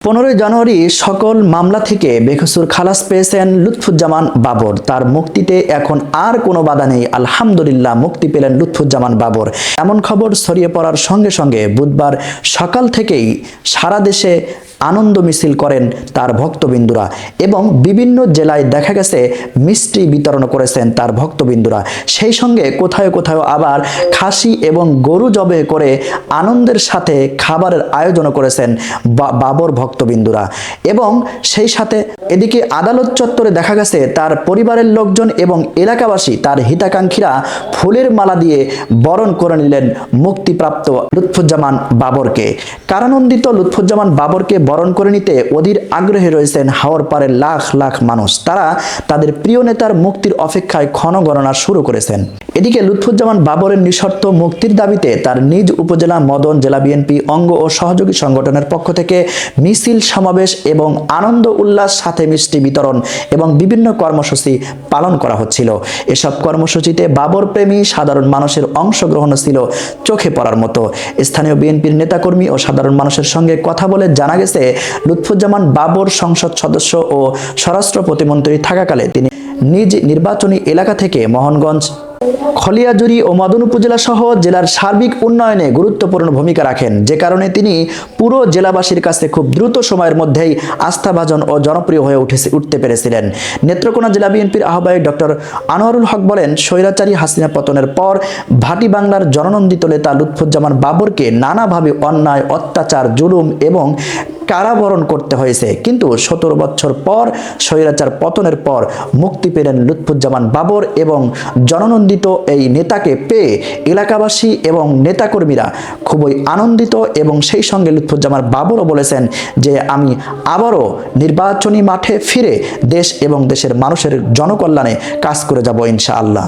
15 জানুয়ারি সকল মামলা থেকে বেকসুর খালাস পেয়েছেন লুৎফুজ্জামান বাবর। তার মুক্তিতে এখন আর কোনো বাধা নেই, আলহামদুলিল্লাহ মুক্তি পেলেন লুৎফুজ্জামান বাবর। এমন খবর ছড়িয়ে পড়ার সঙ্গে সঙ্গে বুধবার সকাল থেকেই সারা দেশে আনন্দ মিছিল করেন তার ভক্তবিন্দুরা এবং বিভিন্ন জেলায় দেখা গেছে মিষ্টি বিতরণ করেছেন তার ভক্তবিন্দুরা। সেই সঙ্গে কোথাও কোথাও আবার খাসি এবং গরু জবে করে আনন্দের সাথে খাবারের আয়োজন করেছেন বাবর ভক্তবিন্দুরা। এবং সেই সাথে এদিকে আদালত চত্বরে দেখা গেছে তার পরিবারের লোকজন এবং এলাকাবাসী তার হিতাকাঙ্ক্ষীরা ফুলের মালা দিয়ে বরণ করে নিলেন মুক্তিপ্রাপ্ত লুৎফুজ্জামান বাবরকে। কারানন্দিত লুৎফুজ্জামান বাবরকে বরণ করে নিতে অধীর আগ্রহে রয়েছেন হাওর পাড়ের লাখ লাখ মানুষ। তারা তাদের প্রিয় নেতার মুক্তির অপেক্ষায় ক্ষণগণনা শুরু করেছেন। এদিকে লুৎফুজ্জামান বাবরের নিঃশর্ত মুক্তির দাবিতে তার নিজ উপজেলা মদন জেলা বিএনপি অঙ্গ ও সহযোগী সংগঠনের পক্ষ থেকে মিছিল সমাবেশ এবং আনন্দ উল্লাস সাথে মিষ্টি বিতরণ এবং বিভিন্ন কর্মসূচি পালন করা হচ্ছিল। এসব কর্মসূচিতে বাবর প্রেমী সাধারণ মানুষের অংশগ্রহণ ছিল চোখে পড়ার মতো। স্থানীয় বিএনপির নেতাকর্মী ও সাধারণ মানুষের সঙ্গে কথা বলে জানা গেছে লুৎফুজ্জামান বাবর সংসদ সদস্য ও স্বরাষ্ট্র প্রতিমন্ত্রী থাকাকালে তিনি নিজ নির্বাচনী এলাকা থেকে মোহনগঞ্জ, খলিয়াজুরি ও মদন উপজেলা সহ জেলার সার্বিক উন্নয়নে গুরুত্বপূর্ণ ভূমিকা রাখেন, যে কারণে তিনি পুরো জেলাবাসীর কাছে খুব দ্রুত সময়ের মধ্যেই আস্থাভাজন ও জনপ্রিয় হয়ে উঠতে পেরেছিলেন। নেত্রকোনা জেলা বিএনপির আহ্বায়ক ডক্টর আনোয়ারুল হক বলেন, স্বৈরাচারী হাসিনা পতনের পর ভাটি বাংলার জননন্দিত নেতা লুৎফুজ্জামান বাবরকে নানাভাবে অন্যায়, অত্যাচার, জুলুম এবং কারাবরণ করতে হয়েছে, কিন্তু 17 বছর পর স্বৈরাচার পতনের পর মুক্তি পেলেন লুৎফুজ্জামান বাবর এবং জননন্দিত এই নেতাকে পেয়ে এলাকাবাসী এবং নেতাকর্মীরা খুবই আনন্দিত। এবং সেই সঙ্গে লুৎফুজ্জামান বাবরও বলেছেন যে আমি আবারও নির্বাচনী মাঠে ফিরে দেশ এবং দেশের মানুষের জনকল্যাণে কাজ করে যাব ইনশাআল্লাহ।